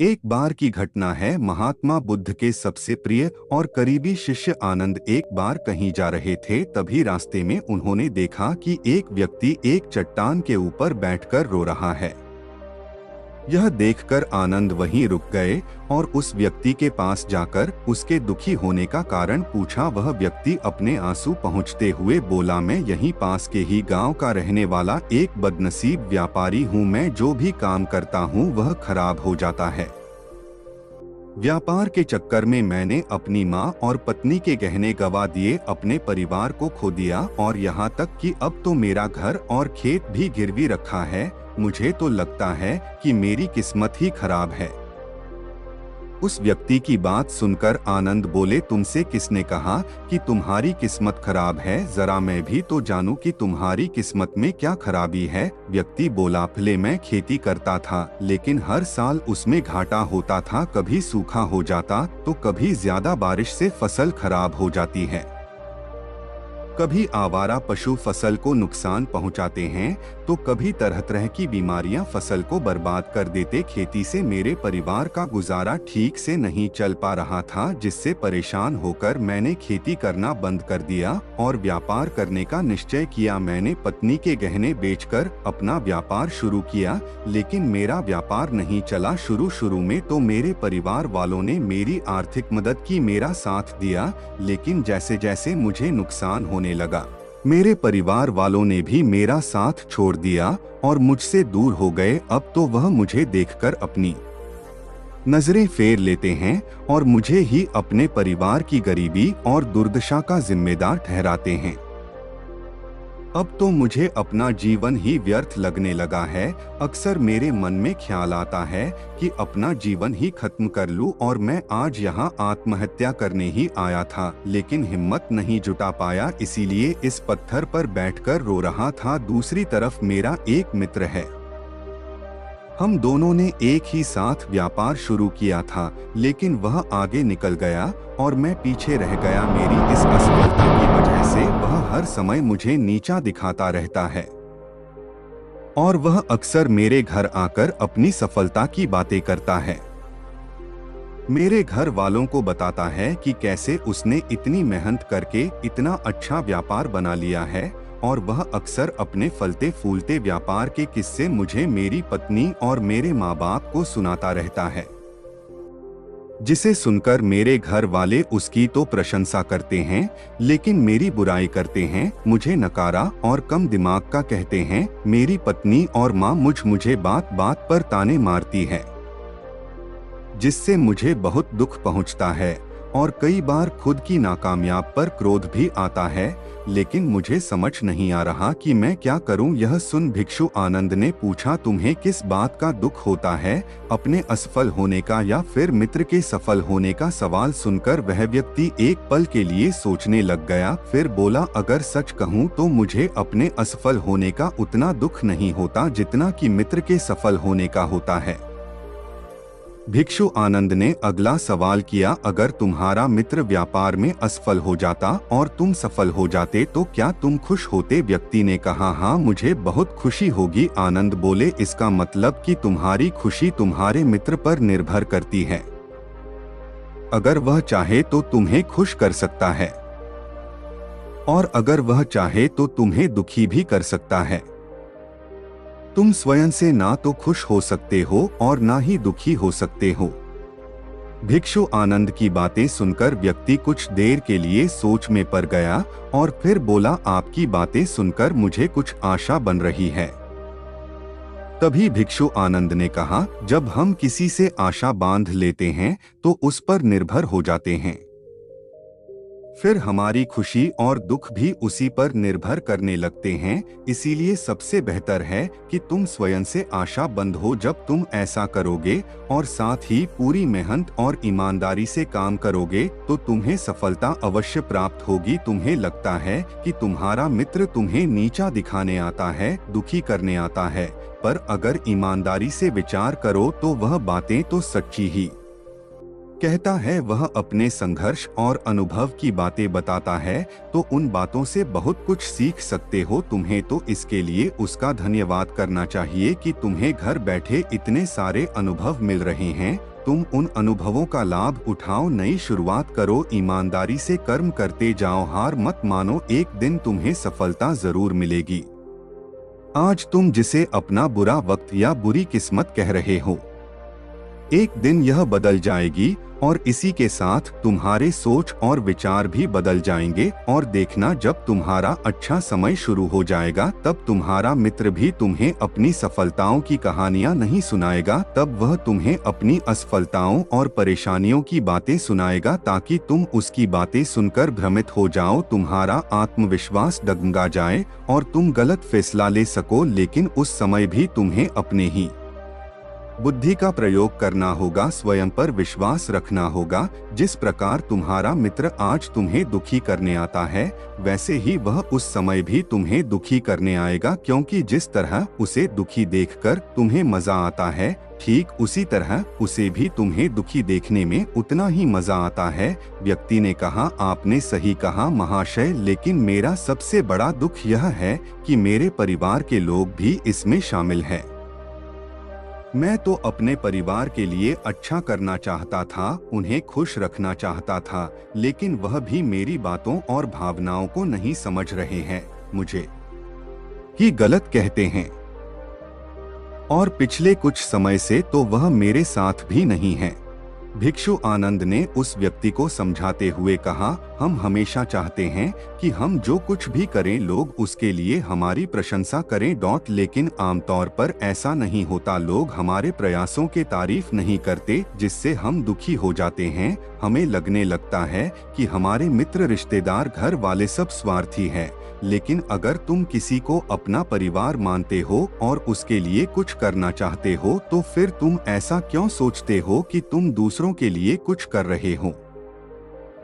एक बार की घटना है। महात्मा बुद्ध के सबसे प्रिय और करीबी शिष्य आनंद एक बार कहीं जा रहे थे। तभी रास्ते में उन्होंने देखा कि एक व्यक्ति एक चट्टान के ऊपर बैठकर रो रहा है। यह देखकर आनंद वहीं रुक गए और उस व्यक्ति के पास जाकर उसके दुखी होने का कारण पूछा। वह व्यक्ति अपने आंसू पहुंचते हुए बोला, मैं यहीं पास के ही गांव का रहने वाला एक बदनसीब व्यापारी हूं। मैं जो भी काम करता हूं वह खराब हो जाता है। व्यापार के चक्कर में मैंने अपनी माँ और पत्नी के गहने गंवा दिए, अपने परिवार को खो दिया और यहाँ तक कि अब तो मेरा घर और खेत भी गिरवी रखा है। मुझे तो लगता है कि मेरी किस्मत ही खराब है। उस व्यक्ति की बात सुनकर आनंद बोले, तुमसे किसने कहा कि तुम्हारी किस्मत खराब है? जरा मैं भी तो जानूं कि तुम्हारी किस्मत में क्या खराबी है। व्यक्ति बोला, पहले मैं खेती करता था, लेकिन हर साल उसमें घाटा होता था। कभी सूखा हो जाता तो कभी ज्यादा बारिश से फसल खराब हो जाती है। कभी आवारा पशु फसल को नुकसान पहुंचाते हैं तो कभी तरह तरह की बीमारियां फसल को बर्बाद कर देते। खेती से मेरे परिवार का गुजारा ठीक से नहीं चल पा रहा था, जिससे परेशान होकर मैंने खेती करना बंद कर दिया और व्यापार करने का निश्चय किया। मैंने पत्नी के गहने बेचकर अपना व्यापार शुरू किया, लेकिन मेरा व्यापार नहीं चला। शुरू में तो मेरे परिवार वालों ने मेरी आर्थिक मदद की, मेरा साथ दिया, लेकिन जैसे जैसे मुझे नुकसान होने लगा, मेरे परिवार वालों ने भी मेरा साथ छोड़ दिया और मुझसे दूर हो गए। अब तो वह मुझे देखकर अपनी नजरें फेर लेते हैं और मुझे ही अपने परिवार की गरीबी और दुर्दशा का जिम्मेदार ठहराते हैं। अब तो मुझे अपना जीवन ही व्यर्थ लगने लगा है। अक्सर मेरे मन में ख्याल आता है कि अपना जीवन ही खत्म कर लूं और मैं आज यहाँ आत्महत्या करने ही आया था, लेकिन हिम्मत नहीं जुटा पाया, इसीलिए इस पत्थर पर बैठकर रो रहा था। दूसरी तरफ मेरा एक मित्र है, हम दोनों ने एक ही साथ व्यापार शुरू किया था, लेकिन वह आगे निकल गया और मैं पीछे रह गया। मेरी इस असफलता की वजह से वह हर समय मुझे नीचा दिखाता रहता है और वह अक्सर मेरे घर आकर अपनी सफलता की बातें करता है। मेरे घर वालों को बताता है कि कैसे उसने इतनी मेहनत करके इतना अच्छा व्यापार बना लिया है, और वह अक्सर अपने फलते फूलते व्यापार के किस्से मुझे, मेरी पत्नी और मेरे माँ बाप को सुनाता रहता है, जिसे सुनकर मेरे घर वाले उसकी तो प्रशंसा करते हैं, लेकिन मेरी बुराई करते हैं, मुझे नकारा और कम दिमाग का कहते हैं। मेरी पत्नी और माँ मुझे बात बात पर ताने मारती है, जिससे मुझे बहुत दुख पहुंचता है और कई बार खुद की नाकामयाब पर क्रोध भी आता है, लेकिन मुझे समझ नहीं आ रहा कि मैं क्या करूं। यह सुन भिक्षु आनंद ने पूछा, तुम्हें किस बात का दुख होता है, अपने असफल होने का या फिर मित्र के सफल होने का? सवाल सुनकर वह व्यक्ति एक पल के लिए सोचने लग गया, फिर बोला, अगर सच कहूं तो मुझे अपने असफल होने का उतना दुख नहीं होता जितना कि मित्र के सफल होने का होता है। भिक्षु आनंद ने अगला सवाल किया, अगर तुम्हारा मित्र व्यापार में असफल हो जाता और तुम सफल हो जाते तो क्या तुम खुश होते? व्यक्ति ने कहा, हाँ, मुझे बहुत खुशी होगी। आनंद बोले, इसका मतलब कि तुम्हारी खुशी तुम्हारे मित्र पर निर्भर करती है। अगर वह चाहे तो तुम्हें खुश कर सकता है और अगर वह चाहे तो तुम्हें दुखी भी कर सकता है। तुम स्वयं से ना तो खुश हो सकते हो और ना ही दुखी हो सकते हो। भिक्षु आनंद की बातें सुनकर व्यक्ति कुछ देर के लिए सोच में पड़ गया और फिर बोला, आपकी बातें सुनकर मुझे कुछ आशा बन रही है। तभी भिक्षु आनंद ने कहा, जब हम किसी से आशा बांध लेते हैं तो उस पर निर्भर हो जाते हैं, फिर हमारी खुशी और दुख भी उसी पर निर्भर करने लगते हैं। इसीलिए सबसे बेहतर है कि तुम स्वयं से आशा बंद हो। जब तुम ऐसा करोगे और साथ ही पूरी मेहनत और ईमानदारी से काम करोगे तो तुम्हें सफलता अवश्य प्राप्त होगी। तुम्हें लगता है कि तुम्हारा मित्र तुम्हें नीचा दिखाने आता है, दुखी करने आता है, पर अगर ईमानदारी से विचार करो तो वह बातें तो सच्ची ही कहता है वह अपने संघर्ष और अनुभव की बातें बताता है, तो उन बातों से बहुत कुछ सीख सकते हो। तुम्हें तो इसके लिए उसका धन्यवाद करना चाहिए कि तुम्हें घर बैठे इतने सारे अनुभव मिल रहे हैं। तुम उन अनुभवों का लाभ उठाओ, नई शुरुआत करो, ईमानदारी से कर्म करते जाओ, हार मत मानो, एक दिन तुम्हें सफलता जरूर मिलेगी। आज तुम जिसे अपना बुरा वक्त या बुरी किस्मत कह रहे हो, एक दिन यह बदल जाएगी और इसी के साथ तुम्हारे सोच और विचार भी बदल जाएंगे। और देखना, जब तुम्हारा अच्छा समय शुरू हो जाएगा तब तुम्हारा मित्र भी तुम्हें अपनी सफलताओं की कहानियां नहीं सुनाएगा, तब वह तुम्हें अपनी असफलताओं और परेशानियों की बातें सुनाएगा, ताकि तुम उसकी बातें सुनकर भ्रमित हो जाओ, तुम्हारा आत्मविश्वास डगमगा जाए और तुम गलत फैसला ले सको। लेकिन उस समय भी तुम्हें अपने ही बुद्धि का प्रयोग करना होगा, स्वयं पर विश्वास रखना होगा। जिस प्रकार तुम्हारा मित्र आज तुम्हें दुखी करने आता है, वैसे ही वह उस समय भी तुम्हें दुखी करने आएगा, क्योंकि जिस तरह उसे दुखी देखकर तुम्हें मजा आता है, ठीक उसी तरह उसे भी तुम्हें दुखी देखने में उतना ही मजा आता है। व्यक्ति ने कहा, आपने सही कहा महाशय, लेकिन मेरा सबसे बड़ा दुख यह है कि मेरे परिवार के लोग भी इसमें शामिल हैं। मैं तो अपने परिवार के लिए अच्छा करना चाहता था, उन्हें खुश रखना चाहता था, लेकिन वह भी मेरी बातों और भावनाओं को नहीं समझ रहे हैं, मुझे ही गलत कहते हैं। और पिछले कुछ समय से तो वह मेरे साथ भी नहीं है। भिक्षु आनंद ने उस व्यक्ति को समझाते हुए कहा, हम हमेशा चाहते हैं कि हम जो कुछ भी करें लोग उसके लिए हमारी प्रशंसा करें, लेकिन आमतौर पर ऐसा नहीं होता। लोग हमारे प्रयासों के तारीफ नहीं करते, जिससे हम दुखी हो जाते हैं। हमें लगने लगता है कि हमारे मित्र, रिश्तेदार, घर वाले सब स्वार्थी हैं। लेकिन अगर तुम किसी को अपना परिवार मानते हो और उसके लिए कुछ करना चाहते हो, तो फिर तुम ऐसा क्यों सोचते हो कि तुम दूसरों के लिए कुछ कर रहे हो?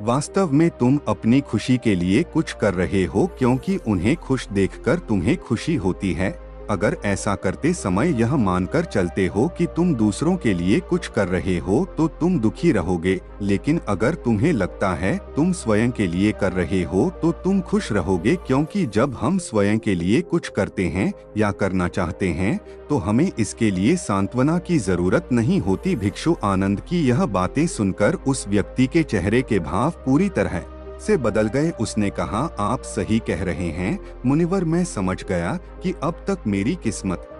वास्तव में तुम अपनी खुशी के लिए कुछ कर रहे हो, क्योंकि उन्हें खुश देखकर तुम्हें खुशी होती है। अगर ऐसा करते समय यह मानकर चलते हो कि तुम दूसरों के लिए कुछ कर रहे हो, तो तुम दुखी रहोगे। लेकिन अगर तुम्हें लगता है तुम स्वयं के लिए कर रहे हो, तो तुम खुश रहोगे, क्योंकि जब हम स्वयं के लिए कुछ करते हैं या करना चाहते हैं, तो हमें इसके लिए सांत्वना की जरूरत नहीं होती। भिक्षु आनंद की यह बातें सुनकर उस व्यक्ति के चेहरे के भाव पूरी तरह से बदल गए। उसने कहा, आप सही कह रहे हैं मुनिवर, मैं समझ गया कि अब तक मेरी किस्मत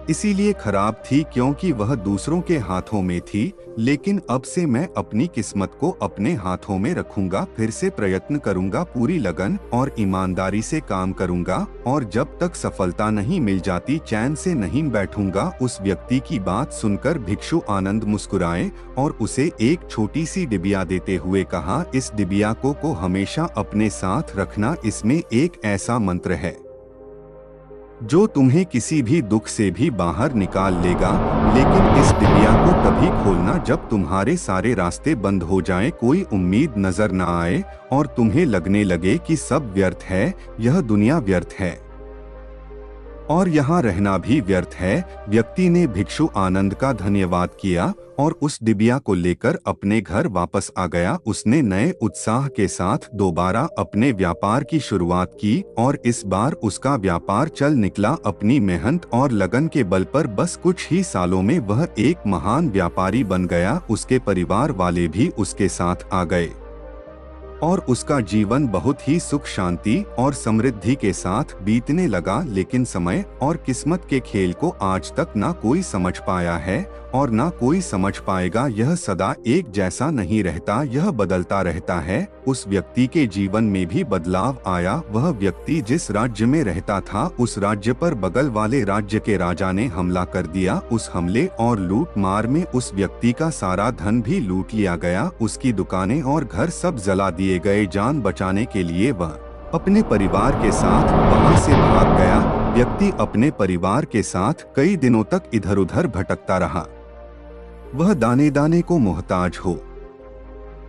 इसीलिए खराब थी क्योंकि वह दूसरों के हाथों में थी। लेकिन अब से मैं अपनी किस्मत को अपने हाथों में रखूंगा, फिर से प्रयत्न करूंगा, पूरी लगन और ईमानदारी से काम करूंगा, और जब तक सफलता नहीं मिल जाती चैन से नहीं बैठूंगा। उस व्यक्ति की बात सुनकर भिक्षु आनंद मुस्कुराए और उसे एक छोटी सी डिबिया देते हुए कहा, इस डिबिया को हमेशा अपने साथ रखना। इसमें एक ऐसा मंत्र है जो तुम्हें किसी भी दुख से भी बाहर निकाल लेगा। लेकिन इस डिबिया को तभी खोलना जब तुम्हारे सारे रास्ते बंद हो जाएं, कोई उम्मीद नजर न आए और तुम्हें लगने लगे कि सब व्यर्थ है, यह दुनिया व्यर्थ है और यहाँ रहना भी व्यर्थ है। व्यक्ति ने भिक्षु आनंद का धन्यवाद किया और उस डिबिया को लेकर अपने घर वापस आ गया। उसने नए उत्साह के साथ दोबारा अपने व्यापार की शुरुआत की और इस बार उसका व्यापार चल निकला। अपनी मेहनत और लगन के बल पर बस कुछ ही सालों में वह एक महान व्यापारी बन गया। उसके परिवार वाले भी उसके साथ आ गए और उसका जीवन बहुत ही सुख शांति और समृद्धि के साथ बीतने लगा। लेकिन समय और किस्मत के खेल को आज तक ना कोई समझ पाया है और ना कोई समझ पाएगा। यह सदा एक जैसा नहीं रहता, यह बदलता रहता है। उस व्यक्ति के जीवन में भी बदलाव आया। वह व्यक्ति जिस राज्य में रहता था, उस राज्य पर बगल वाले राज्य के राजा ने हमला कर दिया। उस हमले और लूट मार में उस व्यक्ति का सारा धन भी लूट लिया गया। उसकी दुकानें और घर सब जला दिए गए। जान बचाने के लिए वह अपने परिवार के साथ वहां से भाग गया। व्यक्ति अपने परिवार के साथ कई दिनों तक इधर उधर भटकता रहा। वह दाने दाने को मोहताज हो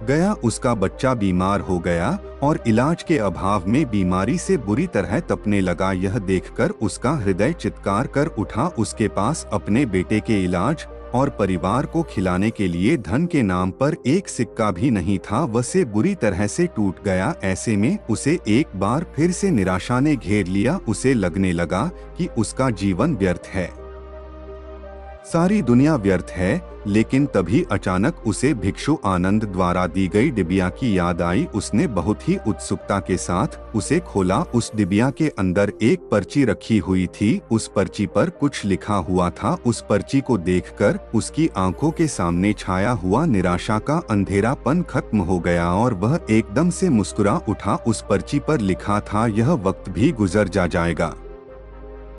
गया। उसका बच्चा बीमार हो गया और इलाज के अभाव में बीमारी से बुरी तरह तपने लगा। यह देखकर उसका हृदय चित्कार कर उठा। उसके पास अपने बेटे के इलाज और परिवार को खिलाने के लिए धन के नाम पर एक सिक्का भी नहीं था। वह बुरी तरह से टूट गया। ऐसे में उसे एक बार फिर से निराशा ने घेर लिया। उसे लगने लगा कि उसका जीवन व्यर्थ है, सारी दुनिया व्यर्थ है। लेकिन तभी अचानक उसे भिक्षु आनंद द्वारा दी गई डिबिया की याद आई। उसने बहुत ही उत्सुकता के साथ उसे खोला। उस डिबिया के अंदर एक पर्ची रखी हुई थी। उस पर्ची पर कुछ लिखा हुआ था। उस पर्ची को देखकर उसकी आंखों के सामने छाया हुआ निराशा का अंधेरापन खत्म हो गया और वह एकदम से मुस्कुरा उठा। उस पर्ची पर लिखा था, यह वक्त भी गुजर जाएगा।